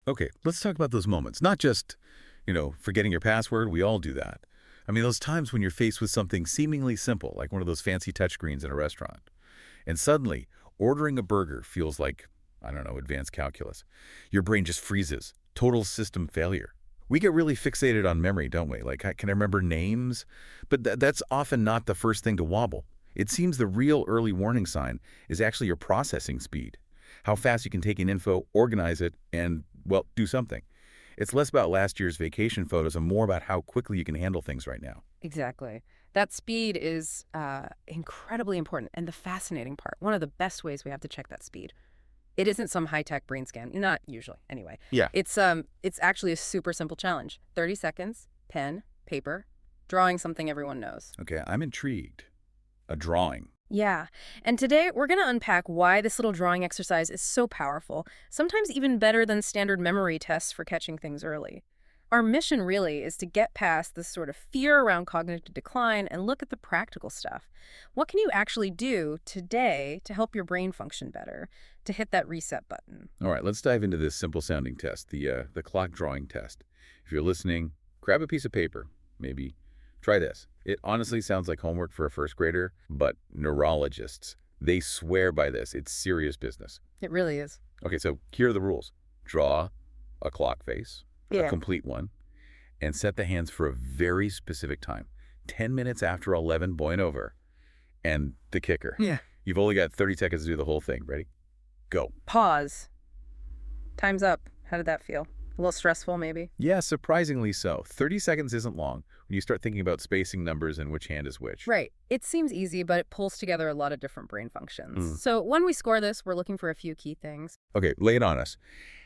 Okay, let's talk about those moments. Not just, forgetting your password. We all do that. I mean, those times when you're faced with something seemingly simple, like one of those fancy touchscreens in a restaurant, and suddenly ordering a burger feels like, I don't know, advanced calculus. Your brain just freezes. Total system failure. We get really fixated on memory, don't we? Like, can I remember names? But that's often not the first thing to wobble. It seems the real early warning sign is actually your processing speed. How fast you can take in info, organize it, and, well, do something. It's less about last year's vacation photos and more about how quickly you can handle things right now. Exactly. That speed is incredibly important. And the fascinating part, one of the best ways we have to check that speed, it isn't some high-tech brain scan. Not usually, anyway. Yeah. It's actually a super simple challenge. 30 seconds, pen, paper, drawing something everyone knows. Okay, I'm intrigued. A drawing. Yeah. And today we're going to unpack why this little drawing exercise is so powerful, sometimes even better than standard memory tests for catching things early. Our mission really is to get past this sort of fear around cognitive decline and look at the practical stuff. What can you actually do today to help your brain function better, to hit that reset button? All right, let's dive into this simple-sounding test, the clock drawing test. If you're listening, grab a piece of paper. Maybe try this. It honestly sounds like homework for a first grader, but neurologists, they swear by this. It's serious business. It really is. Okay, so here are the rules. Draw a clock face, a Yeah. complete one, and set the hands for a very specific time. 10 minutes after 11, boy and over. And the kicker. Yeah. You've only got 30 seconds to do the whole thing. Ready? Go. Pause. Time's up. How did that feel? A little stressful, maybe? Yeah, surprisingly so. 30 seconds isn't long when you start thinking about spacing numbers and which hand is which. Right. It seems easy, but it pulls together a lot of different brain functions. So when we score this, we're looking for a few key things. Okay, lay it on us.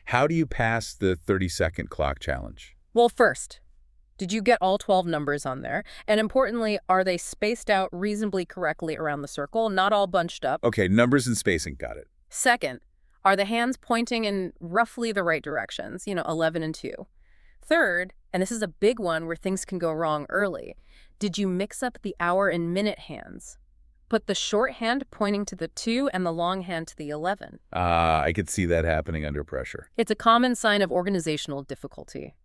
How do you pass the 30-second clock challenge? Well, first, did you get all 12 numbers on there? And importantly, are they spaced out reasonably correctly around the circle, not all bunched up? Okay, numbers and spacing, got it. Second, are the hands pointing in roughly the right directions, 11 and 2? Third, and this is a big one where things can go wrong early, did you mix up the hour and minute hands? Put the short hand pointing to the 2 and the long hand to the 11. I could see that happening under pressure. It's a common sign of organizational difficulty.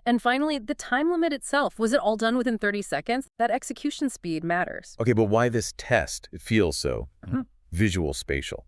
And finally, the time limit itself. Was it all done within 30 seconds? That execution speed matters. Okay, but why this test? It feels so visual spatial.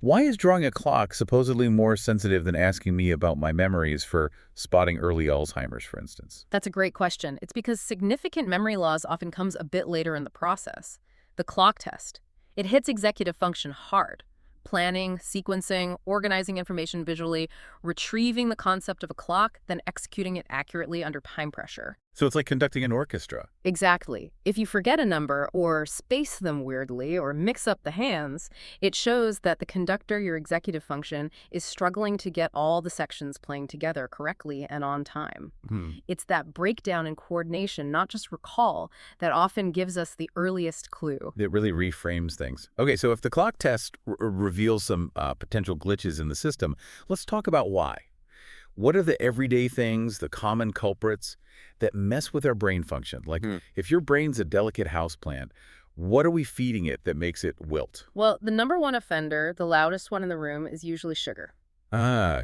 Why is drawing a clock supposedly more sensitive than asking me about my memories for spotting early Alzheimer's, for instance? That's a great question. It's because significant memory loss often comes a bit later in the process. The clock test. It hits executive function hard. Planning, sequencing, organizing information visually, retrieving the concept of a clock, then executing it accurately under time pressure. So it's like conducting an orchestra. Exactly. If you forget a number or space them weirdly or mix up the hands, it shows that the conductor, your executive function, is struggling to get all the sections playing together correctly and on time. It's that breakdown in coordination, not just recall, that often gives us the earliest clue. It really reframes things. Okay, so if the clock test reveals some potential glitches in the system, let's talk about why. What are the everyday things, the common culprits that mess with our brain function? Like, if your brain's a delicate houseplant, what are we feeding it that makes it wilt? Well, the number one offender, the loudest one in the room, is usually sugar.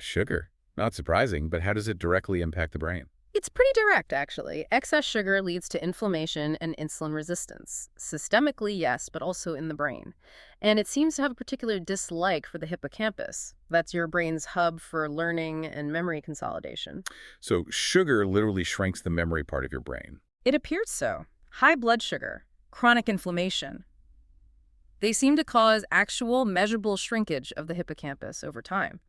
Sugar. Not surprising, but how does it directly impact the brain? It's pretty direct, actually. Excess sugar leads to inflammation and insulin resistance. Systemically, yes, but also in the brain. And it seems to have a particular dislike for the hippocampus. That's your brain's hub for learning and memory consolidation. So sugar literally shrinks the memory part of your brain. It appears so. High blood sugar, chronic inflammation. They seem to cause actual measurable shrinkage of the hippocampus over time.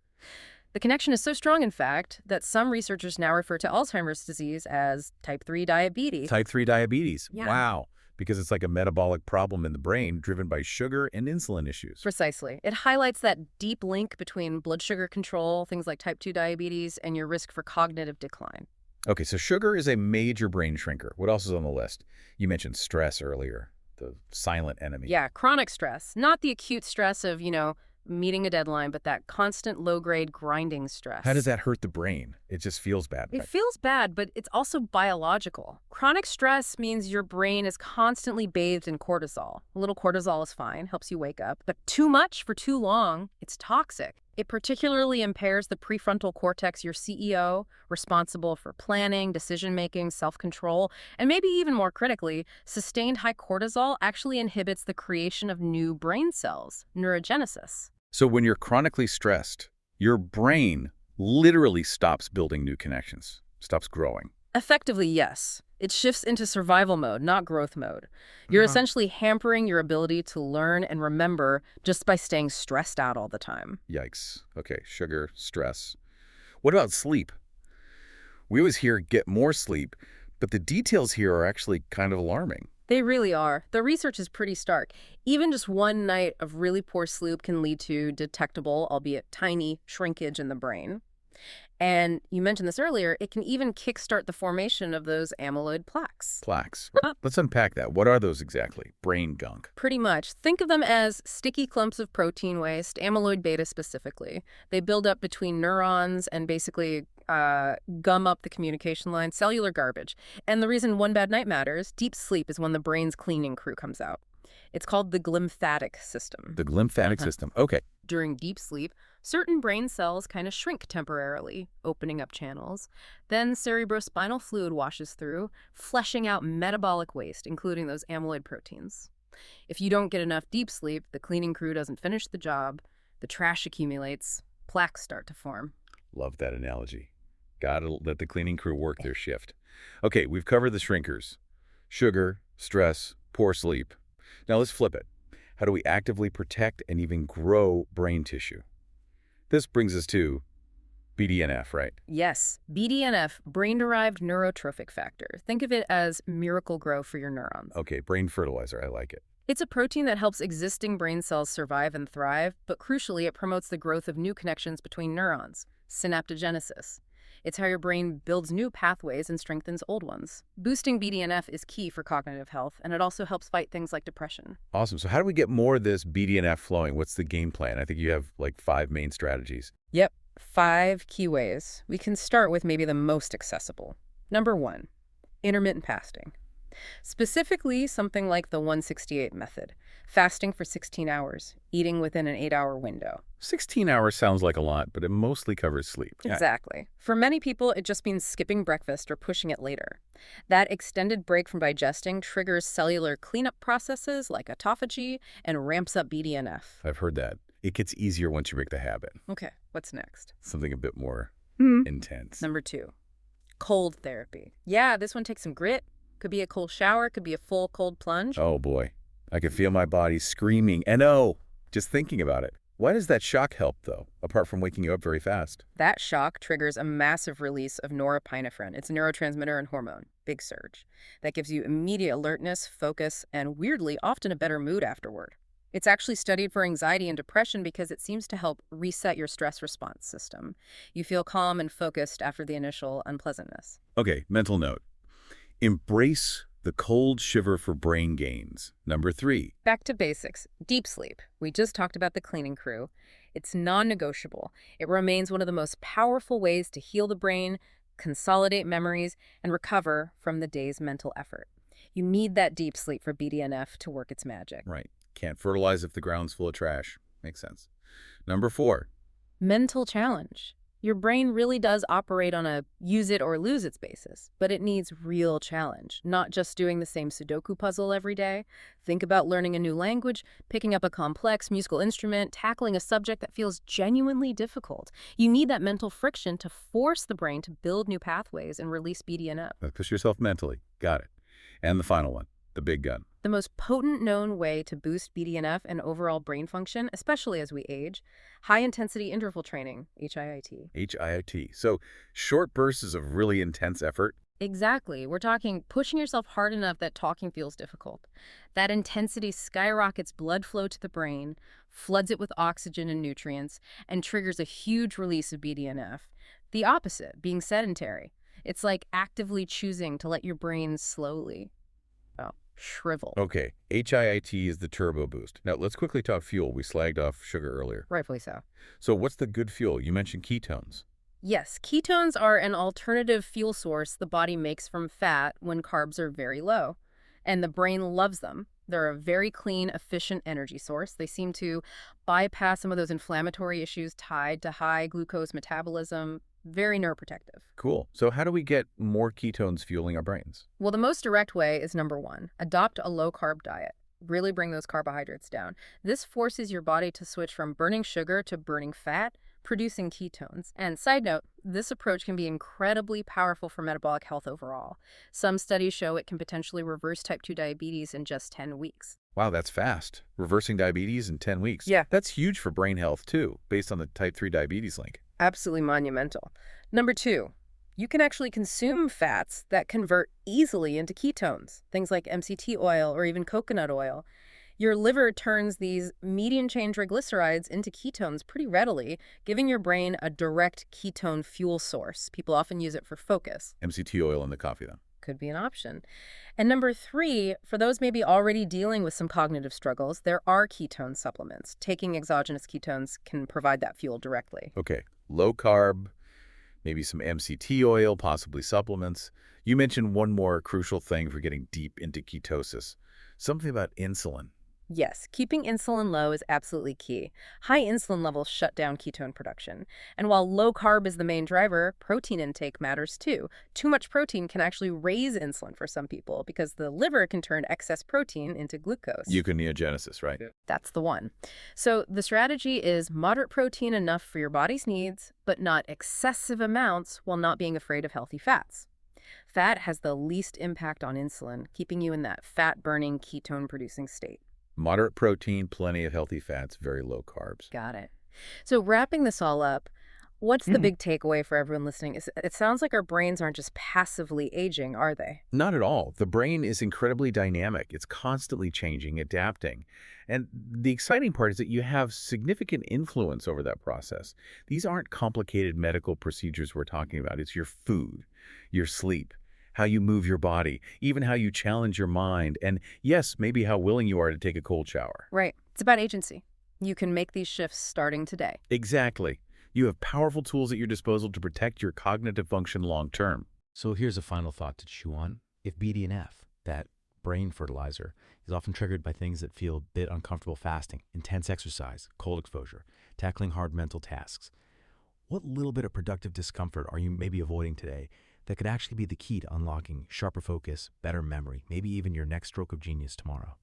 The connection is so strong, in fact, that some researchers now refer to Alzheimer's disease as type 3 diabetes. Type 3 diabetes. Yeah. Wow. Because it's like a metabolic problem in the brain driven by sugar and insulin issues. Precisely. It highlights that deep link between blood sugar control, things like type 2 diabetes, and your risk for cognitive decline. Okay, so sugar is a major brain shrinker. What else is on the list? You mentioned stress earlier, the silent enemy. Yeah, chronic stress. Not the acute stress of, meeting a deadline, but that constant low-grade grinding stress. How does that hurt the brain? It just feels bad, It right? feels bad, but it's also biological. Chronic stress means your brain is constantly bathed in cortisol. A little cortisol is fine, helps you wake up. But too much for too long, it's toxic. It particularly impairs the prefrontal cortex, your CEO, responsible for planning, decision-making, self-control, and maybe even more critically, sustained high cortisol actually inhibits the creation of new brain cells, neurogenesis. So when you're chronically stressed, your brain literally stops building new connections, stops growing. Effectively, yes. It shifts into survival mode, not growth mode. You're essentially hampering your ability to learn and remember just by staying stressed out all the time. Yikes. Okay, sugar, stress. What about sleep? We always hear get more sleep, but the details here are actually kind of alarming. They really are. The research is pretty stark. Even just one night of really poor sleep can lead to detectable, albeit tiny, shrinkage in the brain. And you mentioned this earlier, it can even kickstart the formation of those amyloid plaques. Plaques. Let's unpack that. What are those exactly? Brain gunk. Pretty much. Think of them as sticky clumps of protein waste, amyloid beta specifically. They build up between neurons and basically gum up the communication line, cellular garbage. And the reason one bad night matters, deep sleep is when the brain's cleaning crew comes out. It's called the glymphatic system. The glymphatic system. Okay. During deep sleep, certain brain cells kind of shrink temporarily, opening up channels. Then cerebrospinal fluid washes through, flushing out metabolic waste, including those amyloid proteins. If you don't get enough deep sleep, the cleaning crew doesn't finish the job, the trash accumulates, plaques start to form. Love that analogy. Gotta let the cleaning crew work their shift. Okay, we've covered the shrinkers. Sugar, stress, poor sleep. Now let's flip it. How do we actively protect and even grow brain tissue? This brings us to BDNF, right? Yes, BDNF, Brain-Derived Neurotrophic Factor. Think of it as miracle grow for your neurons. Okay, brain fertilizer. I like it. It's a protein that helps existing brain cells survive and thrive, but crucially, it promotes the growth of new connections between neurons, synaptogenesis. It's how your brain builds new pathways and strengthens old ones. Boosting BDNF is key for cognitive health, and it also helps fight things like depression. Awesome. So how do we get more of this BDNF flowing? What's the game plan? I think you have like 5 main strategies. Yep, 5 key ways. We can start with maybe the most accessible. Number 1, intermittent fasting. Specifically, something like the 168 method, fasting for 16 hours, eating within an 8-hour window. 16 hours sounds like a lot, but it mostly covers sleep. Exactly. For many people, it just means skipping breakfast or pushing it later. That extended break from digesting triggers cellular cleanup processes like autophagy and ramps up BDNF. I've heard that. It gets easier once you break the habit. Okay, what's next? Something a bit more intense. Number 2, cold therapy. Yeah, this one takes some grit. Could be a cold shower, could be a full cold plunge. Oh boy, I can feel my body screaming, NO, just thinking about it. Why does that shock help, though, apart from waking you up very fast? That shock triggers a massive release of norepinephrine. It's a neurotransmitter and hormone. Big surge. That gives you immediate alertness, focus, and weirdly, often a better mood afterward. It's actually studied for anxiety and depression because it seems to help reset your stress response system. You feel calm and focused after the initial unpleasantness. Okay, mental note. Embrace the cold shiver for brain gains. Number 3. Back to basics. Deep sleep. We just talked about the cleaning crew. It's non-negotiable. It remains one of the most powerful ways to heal the brain, consolidate memories, and recover from the day's mental effort. You need that deep sleep for BDNF to work its magic. Right. Can't fertilize if the ground's full of trash. Makes sense. Number 4. Mental challenge. Your brain really does operate on a use it or lose its basis, but it needs real challenge, not just doing the same Sudoku puzzle every day. Think about learning a new language, picking up a complex musical instrument, tackling a subject that feels genuinely difficult. You need that mental friction to force the brain to build new pathways and release BDNF. Push yourself mentally. Got it. And the final one, the big gun. The most potent known way to boost BDNF and overall brain function, especially as we age, high-intensity interval training, HIIT. HIIT. So short bursts of really intense effort. Exactly. We're talking pushing yourself hard enough that talking feels difficult. That intensity skyrockets blood flow to the brain, floods it with oxygen and nutrients, and triggers a huge release of BDNF. The opposite, being sedentary. It's like actively choosing to let your brain slowly shrivel. Okay, HIIT is the turbo boost. Now, let's quickly talk fuel. We slagged off sugar earlier. Rightfully so. So what's the good fuel? You mentioned ketones. Yes, ketones are an alternative fuel source the body makes from fat when carbs are very low. And the brain loves them. They're a very clean, efficient energy source. They seem to bypass some of those inflammatory issues tied to high glucose metabolism. Very neuroprotective. Cool. So how do we get more ketones fueling our brains? Well, the most direct way is number one, adopt a low-carb diet. Really bring those carbohydrates down. This forces your body to switch from burning sugar to burning fat, producing ketones. And side note, this approach can be incredibly powerful for metabolic health overall. Some studies show it can potentially reverse type 2 diabetes in just 10 weeks. Wow, that's fast. Reversing diabetes in 10 weeks. Yeah. That's huge for brain health, too, based on the type 3 diabetes link. Absolutely monumental. Number two, you can actually consume fats that convert easily into ketones, things like MCT oil or even coconut oil. Your liver turns these medium-chain triglycerides into ketones pretty readily, giving your brain a direct ketone fuel source. People often use it for focus. MCT oil in the coffee, though. Could be an option. And number three, for those maybe already dealing with some cognitive struggles, there are ketone supplements. Taking exogenous ketones can provide that fuel directly. Okay, low carb, maybe some MCT oil, possibly supplements. You mentioned one more crucial thing for getting deep into ketosis, something about insulin. Yes, keeping insulin low is absolutely key. High insulin levels shut down ketone production. And while low carb is the main driver, protein intake matters too. Too much protein can actually raise insulin for some people because the liver can turn excess protein into glucose. Eukaryogenesis, right? That's the one. So the strategy is moderate protein enough for your body's needs, but not excessive amounts while not being afraid of healthy fats. Fat has the least impact on insulin, keeping you in that fat-burning, ketone-producing state. Moderate protein, plenty of healthy fats, very low carbs. Got it. So wrapping this all up, what's the big takeaway for everyone listening? It sounds like our brains aren't just passively aging, are they? Not at all. The brain is incredibly dynamic. It's constantly changing, adapting. And the exciting part is that you have significant influence over that process. These aren't complicated medical procedures we're talking about. It's your food, your sleep, how you move your body, even how you challenge your mind, and yes, maybe how willing you are to take a cold shower. Right. It's about agency. You can make these shifts starting today. Exactly. You have powerful tools at your disposal to protect your cognitive function long term. So here's a final thought to chew on. If BDNF, that brain fertilizer, is often triggered by things that feel a bit uncomfortable: fasting, intense exercise, cold exposure, tackling hard mental tasks, what little bit of productive discomfort are you maybe avoiding today that could actually be the key to unlocking sharper focus, better memory, maybe even your next stroke of genius tomorrow?